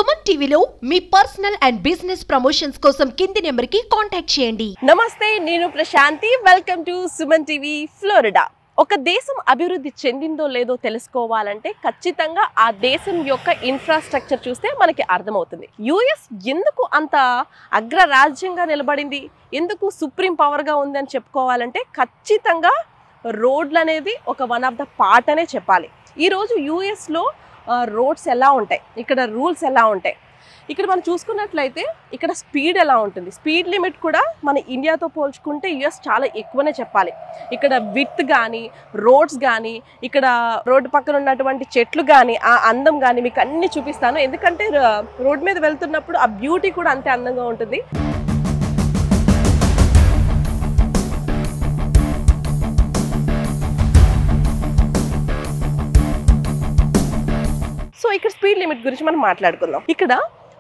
సుమన్ టీవీలో మీ personal and business promotions కోసం కింది నెంబర్కి కాంటాక్ట్ చేయండి. నమస్తే, నేను Prashanti. Welcome to Suman TV Florida. ఒక దేశం అభివృద్ధి చెందిందో లేదో తెలుసుకోవాలంటే ఖచ్చితంగా ఆ దేశం యొక్క ఇన్ఫ్రాస్ట్రక్చర్ చూస్తే మనకి అర్థమవుతుంది. యుఎస్ ఎందుకు అంత అగ్రరాజ్యంగా నిలబడింది, ఎందుకు సుప్రీం పవర్గా ఉందని చెప్పుకోవాలంటే ఖచ్చితంగా రోడ్లు అనేది ఒక వన్ ఆఫ్ ద పార్ట్ అనే చెప్పాలి. ఈరోజు యుఎస్లో రోడ్స్ ఎలా ఉంటాయి, ఇక్కడ రూల్స్ ఎలా ఉంటాయి, ఇక్కడ మనం చూసుకున్నట్లయితే ఇక్కడ స్పీడ్ ఎలా ఉంటుంది, స్పీడ్ లిమిట్ కూడా మన ఇండియాతో పోల్చుకుంటే యుఎస్ చాలా ఎక్కువనే చెప్పాలి. ఇక్కడ విడ్త్ కానీ రోడ్స్ కానీ ఇక్కడ రోడ్డు పక్కన ఉన్నటువంటి చెట్లు కానీ ఆ అందం కానీ మీకు అన్నీ చూపిస్తాను. ఎందుకంటే రోడ్ మీద వెళ్తున్నప్పుడు ఆ బ్యూటీ కూడా అంతే అందంగా ఉంటుంది. సో ఇక్కడ స్పీడ్ లిమిట్ గురించి మనం మాట్లాడుకుందాం. ఇక్కడ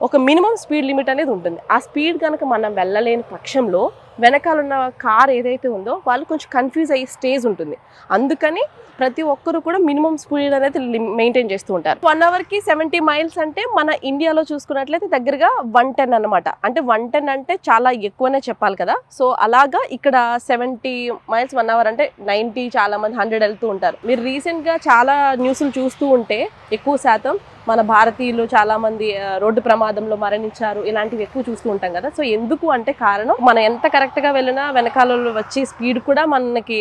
ఒక మినిమం స్పీడ్ లిమిట్ అనేది ఉంటుంది. ఆ స్పీడ్ కనుక మనం వెళ్ళలేని పక్షంలో వెనకాల ఉన్న కార్ ఏదైతే ఉందో వాళ్ళు కొంచెం కన్ఫ్యూజ్ అయ్యే స్టేజ్ ఉంటుంది. అందుకని ప్రతి ఒక్కరు కూడా మినిమం స్పీడ్ అనేది మెయింటైన్ చేస్తూ ఉంటారు. 1 అవర్కి 70 మైల్స్ అంటే మన ఇండియాలో చూసుకున్నట్లయితే దగ్గరగా 110 అనమాట. అంటే 110 అంటే చాలా ఎక్కువనే చెప్పాలి కదా. సో అలాగా ఇక్కడ 70 మైల్స్ 1 అవర్ అంటే 90, చాలా మంది 100 వెళ్తూ ఉంటారు. మీరు రీసెంట్గా చాలా న్యూస్లు చూస్తూ ఉంటే ఎక్కువ శాతం మన భారతీయులు చాలా మంది రోడ్డు ప్రమాదంలో మరణించారు, ఇలాంటివి ఎక్కువ చూస్తూ ఉంటాం కదా. సో ఎందుకు అంటే కారణం, మనం ఎంత కరెక్ట్గా వెళ్ళినా వెనకాల వచ్చే స్పీడ్ కూడా మనకి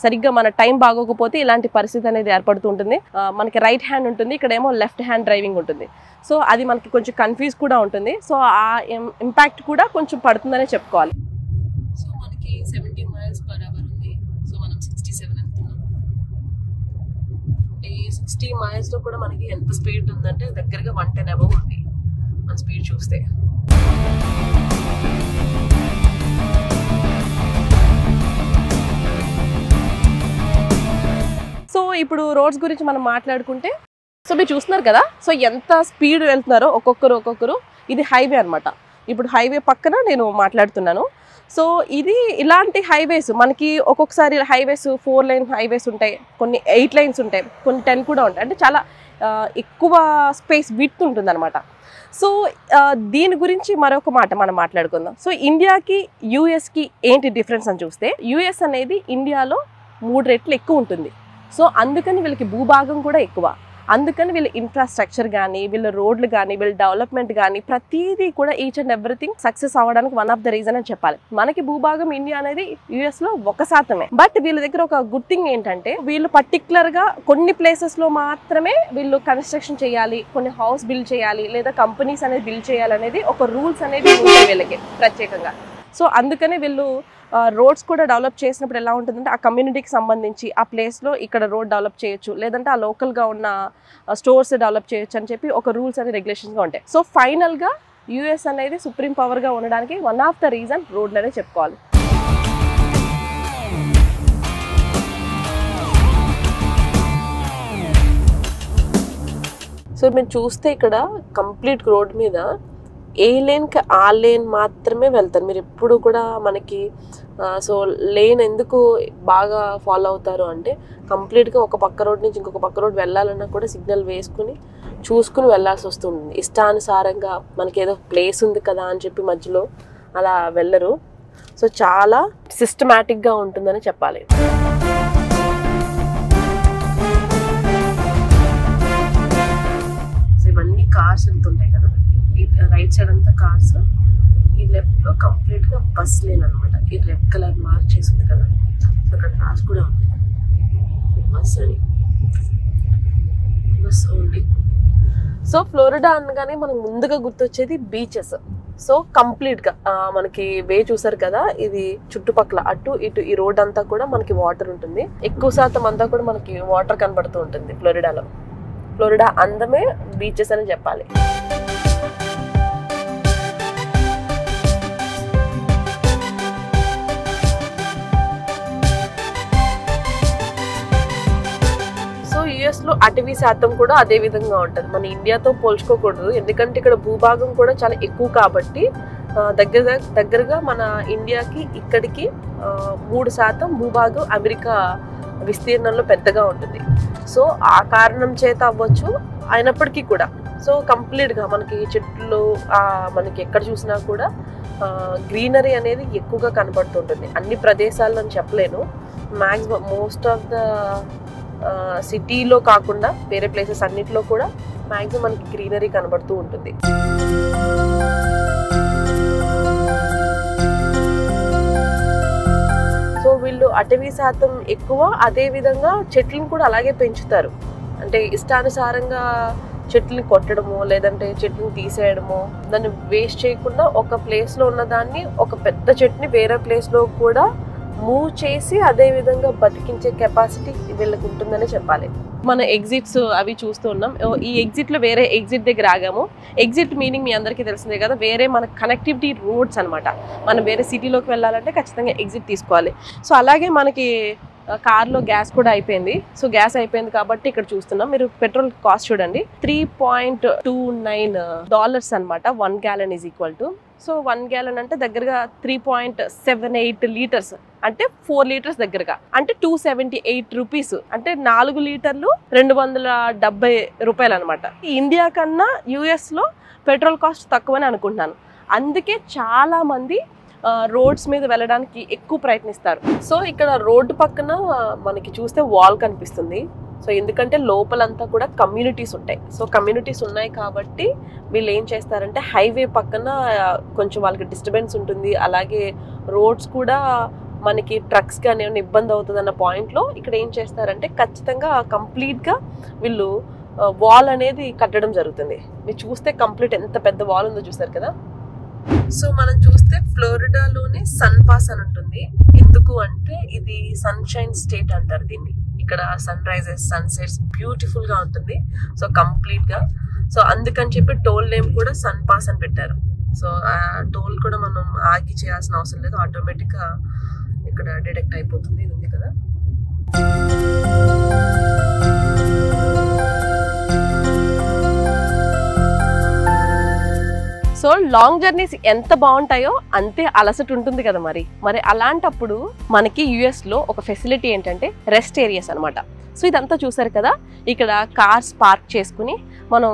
సరిగ్గా మన టైం బాగోకపోతే ఇలాంటి పరిస్థితి అనేది ఏర్పడుతూ ఉంటుంది. మనకి రైట్ హ్యాండ్ ఉంటుంది, ఇక్కడేమో లెఫ్ట్ హ్యాండ్ డ్రైవింగ్ ఉంటుంది. సో అది మనకి కొంచెం కన్ఫ్యూజ్ కూడా ఉంటుంది. సో ఆ ఇంపాక్ట్ కూడా కొంచెం పడుతుందనే చెప్పుకోవాలి. సో మనకి 70 మైల్స్ పర్ అవర్ ఉంది. సో మనం 67 వెళ్తున్నాం. ఈ 60 మైల్స్లో కూడా మనకి ఎంత స్పీడ్ ఉందంటే దగ్గరగా 110 అబవ్ ఉంది మన స్పీడ్ చూస్తే. సో ఇప్పుడు రోడ్స్ గురించి మనం మాట్లాడుకుంటే, సో మీరు చూస్తున్నారు కదా, సో ఎంత స్పీడ్ వెళ్తున్నారో ఒక్కొక్కరు. ఇది హైవే అనమాట. ఇప్పుడు హైవే పక్కన నేను మాట్లాడుతున్నాను. సో ఇది ఇలాంటి హైవేస్ మనకి ఒక్కొక్కసారి హైవేస్ 4 లైన్ హైవేస్ ఉంటాయి, కొన్ని 8 లైన్స్ ఉంటాయి, కొన్ని 10 కూడా ఉంటాయి. అంటే చాలా ఎక్కువ స్పేస్ విడ్త్ ఉంటుంది అనమాట. సో దీని గురించి మరొక మాట మనం మాట్లాడుకుందాం. సో ఇండియాకి యుఎస్కి ఏంటి డిఫరెన్స్ అని చూస్తే, యుఎస్ అనేది ఇండియాలో 3 రెట్లు ఎక్కువ ఉంటుంది. సో అందుకని వీళ్ళకి భూభాగం కూడా ఎక్కువ. అందుకని వీళ్ళ ఇన్ఫ్రాస్ట్రక్చర్ కానీ, వీళ్ళ రోడ్లు కానీ, వీళ్ళ డెవలప్మెంట్ కానీ ప్రతిదీ కూడా ఈచ్ అండ్ ఎవ్రీథింగ్ సక్సెస్ అవ్వడానికి వన్ ఆఫ్ ద రీజన్ అని చెప్పాలి. మనకి భూభాగం ఇండియా అనేది యుఎస్లో 1%. బట్ వీళ్ళ దగ్గర ఒక గుడ్ థింగ్ ఏంటంటే, వీళ్ళు పర్టికులర్గా కొన్ని ప్లేసెస్లో మాత్రమే వీళ్ళు కన్స్ట్రక్షన్ చేయాలి, కొన్ని హౌస్ బిల్డ్ చేయాలి, లేదా కంపెనీస్ అనేది బిల్డ్ చేయాలి అనేది ఒక రూల్స్ అనేది ఉంటాయి వీళ్ళకి ప్రత్యేకంగా. సో అందుకనే వీళ్ళు రోడ్స్ కూడా డెవలప్ చేసినప్పుడు ఎలా ఉంటుందంటే, ఆ కమ్యూనిటీకి సంబంధించి ఆ ప్లేస్లో ఇక్కడ రోడ్ డెవలప్ చేయొచ్చు, లేదంటే ఆ లోకల్గా ఉన్న స్టోర్స్ డెవలప్ చేయొచ్చు అని చెప్పి ఒక రూల్స్ అనేది రెగ్యులేషన్స్గా ఉంటాయి. సో ఫైనల్గా యుఎస్ అనేది సుప్రీం పవర్గా ఉండడానికి వన్ ఆఫ్ ద రీజన్ రోడ్లు అనే చెప్పుకోవాలి. సో మీరు చూస్తే ఇక్కడ కంప్లీట్ రోడ్ మీద ఏ లేన్కి ఆ లేన్ మాత్రమే వెళ్తారు. మీరు ఎప్పుడు కూడా మనకి సో లేన్ ఎందుకు బాగా ఫాలో అవుతారు అంటే, కంప్లీట్గా ఒక పక్క రోడ్ నుంచి ఇంకొక పక్క రోడ్ వెళ్ళాలన్నా కూడా సిగ్నల్ వేసుకుని చూసుకుని వెళ్ళాల్సి వస్తుంది. ఇష్టానుసారంగా మనకి ఏదో ప్లేస్ ఉంది కదా అని చెప్పి మధ్యలో అలా వెళ్ళరు. సో చాలా సిస్టమాటిక్గా ఉంటుందని చెప్పాలి. సో ఇవన్నీ కార్స్ వెళ్తుంటాయి కదా, రైట్ సైడ్ అంతా కార్స్, ఈ లెఫ్ట్ లో కంప్లీట్ గా బస్ లేన్ అనమాట. ఈ రెడ్ కలర్ మార్క్ చేసింది కదా, సో అక్కడ రాసి కూడా ఉంది బస్ అని, బస్ ఓన్లీ. సో ఫ్లోరిడా అనగానే మనకు ముందుగా గుర్తొచ్చేది బీచెస్. సో కంప్లీట్ గా మనకి వే చూసారు కదా, ఇది చుట్టుపక్కల అటు ఇటు ఈ రోడ్ అంతా కూడా మనకి వాటర్ ఉంటుంది. ఎక్కువ శాతం అంతా కూడా మనకి వాటర్ కనబడుతూ ఉంటుంది ఫ్లోరిడాలో. ఫ్లోరిడా అందమే బీచెస్ అని చెప్పాలి. యుఎస్లో అటవీ శాతం కూడా అదే విధంగా ఉంటుంది, మన ఇండియాతో పోల్చుకోకూడదు. ఎందుకంటే ఇక్కడ భూభాగం కూడా చాలా ఎక్కువ కాబట్టి దగ్గరగా మన ఇండియాకి ఇక్కడికి 3% భూభాగం అమెరికా విస్తీర్ణంలో పెద్దగా ఉంటుంది. సో ఆ కారణం చేత అవ్వచ్చు, అయినప్పటికీ కూడా సో కంప్లీట్గా మనకి చెట్లు మనకి ఎక్కడ చూసినా కూడా గ్రీనరీ అనేది ఎక్కువగా కనబడుతుంటుంది. అన్ని ప్రదేశాల్లో అని చెప్పలేను, మ్యాక్సిమం మోస్ట్ ఆఫ్ ద సిటీలో కాకుండా వేరే ప్లేసెస్ అన్నిట్లో కూడా మ్యాక్సిమం మనకి గ్రీనరీ కనబడుతూ ఉంటుంది. సో వీళ్ళు అటవీ శాతం ఎక్కువ, అదే విధంగా చెట్లను కూడా అలాగే పెంచుతారు. అంటే ఇష్టానుసారంగా చెట్లని కొట్టడము లేదంటే చెట్లను తీసేయడము, దాన్ని వేస్ట్ చేయకుండా ఒక ప్లేస్లో ఉన్న దాన్ని ఒక పెద్ద చెట్టుని వేరే ప్లేస్లో కూడా మూవ్ చేసి అదే విధంగా బతికించే కెపాసిటీ వీళ్ళకి ఉంటుందని చెప్పాలి. మన ఎగ్జిట్స్ అవి చూస్తూ ఉన్నాం. ఈ ఎగ్జిట్లో వేరే ఎగ్జిట్ దగ్గర ఆగాము. ఎగ్జిట్ మీనింగ్ మీ అందరికీ తెలిసిందే కదా, వేరే మన కనెక్టివిటీ రోడ్స్ అనమాట. మనం వేరే సిటీలోకి వెళ్ళాలంటే ఖచ్చితంగా ఎగ్జిట్ తీసుకోవాలి. సో అలాగే మనకి కార్లో గ్యాస్ కూడా అయిపోయింది. సో గ్యాస్ అయిపోయింది కాబట్టి ఇక్కడ చూస్తున్నాం. మీరు పెట్రోల్ కాస్ట్ చూడండి, $3.29 అనమాట. 1 gallon is equal to, so 1 gallon అంటే దగ్గరగా 3.78 లీటర్స్, అంటే 4 లీటర్స్ దగ్గరగా, అంటే 278 రూపీస్, అంటే 4 లీటర్లు 270 రూపాయలు అనమాట. ఇండియా కన్నా యుఎస్లో పెట్రోల్ కాస్ట్ తక్కువని అనుకుంటున్నాను. అందుకే చాలా మంది రోడ్స్ మీద వెళ్ళడానికి ఎక్కువ ప్రయత్నిస్తారు. సో ఇక్కడ రోడ్డు పక్కన మనకి చూస్తే వాల్ కనిపిస్తుంది. సో ఎందుకంటే లోపలంతా కూడా కమ్యూనిటీస్ ఉంటాయి. సో కమ్యూనిటీస్ ఉన్నాయి కాబట్టి వీళ్ళు ఏం చేస్తారంటే హైవే పక్కన కొంచెం వాళ్ళకి డిస్టర్బెన్స్ ఉంటుంది, అలాగే రోడ్స్ కూడా మనకి ట్రక్స్ కానీ ఏమైనా ఇబ్బంది అవుతుంది అన్న పాయింట్లో ఇక్కడ ఏం చేస్తారంటే ఖచ్చితంగా కంప్లీట్గా వీళ్ళు వాల్ అనేది కట్టడం జరుగుతుంది. మీరు చూస్తే కంప్లీట్ ఎంత పెద్ద వాల్ ఉందో చూస్తారు కదా. సో మనం చూస్తే ఫ్లోరిడాలోనే సన్ పాస్ అని ఉంటుంది. ఎందుకు అంటే ఇది సన్షైన్ స్టేట్ అంటారు దీన్ని. ఇక్కడ సన్ రైజెస్ సన్సెట్స్ బ్యూటిఫుల్ గా ఉంటుంది. సో కంప్లీట్ గా, సో అందుకని చెప్పి టోల్ నేమ్ కూడా సన్ పాస్ అని పెట్టారు. సో ఆ టోల్ కూడా మనం ఆగి చేయాల్సిన అవసరం లేదు, ఆటోమేటిక్ గా ఇక్కడ డిటెక్ట్ అయిపోతుంది. ఇది ఉంది కదా. సో లాంగ్ జర్నీస్ ఎంత బాగుంటాయో అంతే అలసట ఉంటుంది కదా. మరి అలాంటప్పుడు మనకి యుఎస్లో ఒక ఫెసిలిటీ ఏంటంటే రెస్ట్ ఏరియాస్ అనమాట. సో ఇదంతా చూసారు కదా, ఇక్కడ కార్స్ పార్క్ చేసుకుని మనం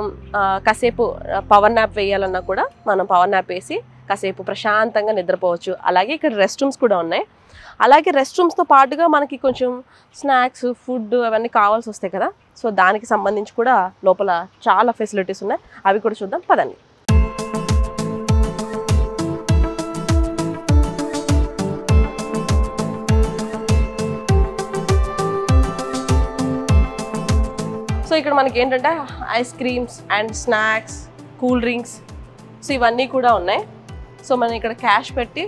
కాసేపు పవర్ నాప్ వేయాలన్నా కూడా మనం పవర్ నాప్ వేసి కాసేపు ప్రశాంతంగా నిద్రపోవచ్చు. అలాగే ఇక్కడ రెస్ట్ రూమ్స్ కూడా ఉన్నాయి. అలాగే రెస్ట్ రూమ్స్తో పాటుగా మనకి కొంచెం స్నాక్స్, ఫుడ్ అవన్నీ కావాల్సి వస్తాయి కదా. సో దానికి సంబంధించి కూడా లోపల చాలా ఫెసిలిటీస్ ఉన్నాయి, అవి కూడా చూద్దాం పదండి. సో ఇక్కడ మనకి ఏంటంటే ice creams and snacks, cool drinks, so ఇవన్నీ కూడా ఉన్నాయి. సో మనం ఇక్కడ క్యాష్ పెట్టి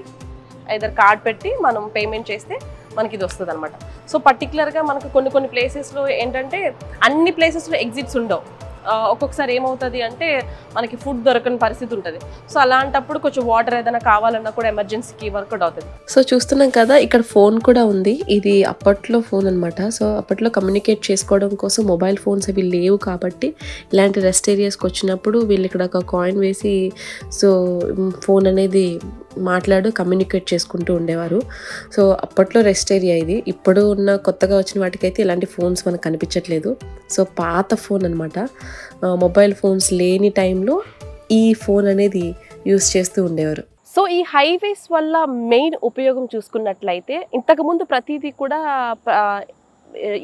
ఐదర్ కార్డ్ పెట్టి మనం పేమెంట్ చేస్తే మనకి ఇది వస్తుంది అనమాట. సో పర్టికులర్గా మనకు కొన్ని ప్లేసెస్లో ఏంటంటే అన్ని ప్లేసెస్లో ఎగ్జిట్స్ ఉండవు. ఒక్కొక్కసారి ఏమవుతుంది అంటే మనకి ఫుడ్ దొరకని పరిస్థితి ఉంటుంది. సో అలాంటప్పుడు కొంచెం వాటర్ ఏదైనా కావాలన్నా కూడా ఎమర్జెన్సీకి వర్కౌట్ అవుతుంది. సో చూస్తున్నాం కదా, ఇక్కడ ఫోన్ కూడా ఉంది. ఇది అప్పట్లో ఫోన్ అనమాట. సో అప్పట్లో కమ్యూనికేట్ చేసుకోవడం కోసం మొబైల్ ఫోన్స్ అవి లేవు కాబట్టి ఇలాంటి రెస్ట్ ఏరియాస్కి వచ్చినప్పుడు వీళ్ళు ఇక్కడ ఒక కాయిన్ వేసి సో ఫోన్ అనేది కమ్యూనికేట్ చేసుకుంటూ ఉండేవారు. సో అప్పట్లో రెస్ట్ ఏరియా ఇది. ఇప్పుడు ఉన్న కొత్తగా వచ్చిన వాటికైతే ఇలాంటి ఫోన్స్ మనకు కనిపించట్లేదు. సో పాత ఫోన్ అనమాట. మొబైల్ ఫోన్స్ లేని టైంలో ఈ ఫోన్ అనేది యూస్ చేస్తూ ఉండేవారు. సో ఈ హైవేస్ వల్ల మెయిన్ ఉపయోగం చూసుకున్నట్లయితే ఇంతకుముందు ప్రతిదీ కూడా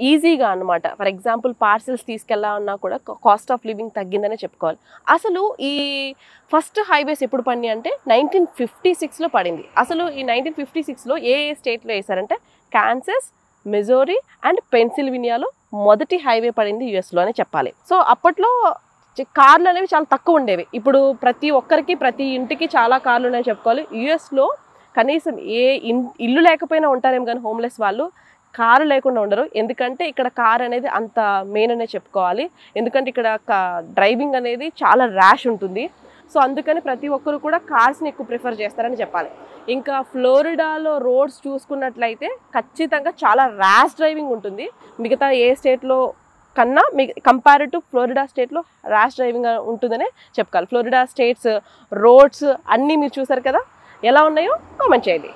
ఈజీగా అనమాట. ఫర్ ఎగ్జాంపుల్ పార్సెల్స్ తీసుకెళ్ళాలన్నా కూడా కాస్ట్ ఆఫ్ లివింగ్ తగ్గిందనే చెప్పుకోవాలి. అసలు ఈ ఫస్ట్ హైవేస్ ఎప్పుడు పడినాయి అంటే 1956లో పడింది. అసలు ఈ 1956లో ఏ స్టేట్లో వేశారంటే కాన్సస్, మిజోరీ అండ్ పెన్సిల్వేనియాలో మొదటి హైవే పడింది యుఎస్లో అని చెప్పాలి. సో అప్పట్లో కార్లు అనేవి చాలా తక్కువ ఉండేవి. ఇప్పుడు ప్రతి ఒక్కరికి ప్రతి ఇంటికి చాలా కార్లు ఉన్నాయని చెప్పుకోవాలి. యుఎస్లో కనీసం ఏ ఇల్లు లేకపోయినా ఉంటారేమో కానీ హోమ్లెస్ వాళ్ళు కారు లేకుండా ఉండరు. ఎందుకంటే ఇక్కడ కార్ అనేది అంత మెయిన్ అనే చెప్పుకోవాలి. ఎందుకంటే ఇక్కడ డ్రైవింగ్ అనేది చాలా ర్యాష్ ఉంటుంది. సో అందుకని ప్రతి ఒక్కరు కూడా కార్స్ని ఎక్కువ ప్రిఫర్ చేస్తారని చెప్పాలి. ఇంకా ఫ్లోరిడాలో రోడ్స్ చూసుకున్నట్లయితే ఖచ్చితంగా చాలా ర్యాష్ డ్రైవింగ్ ఉంటుంది. మిగతా ఏ స్టేట్లో కన్నా కంపేర్డ్ టు ఫ్లోరిడా స్టేట్లో ర్యాష్ డ్రైవింగ్ ఉంటుందనే చెప్పుకోవాలి. ఫ్లోరిడా స్టేట్స్ రోడ్స్ అన్నీ మీరు చూసారు కదా, ఎలా ఉన్నాయో కామెంట్ చేయండి.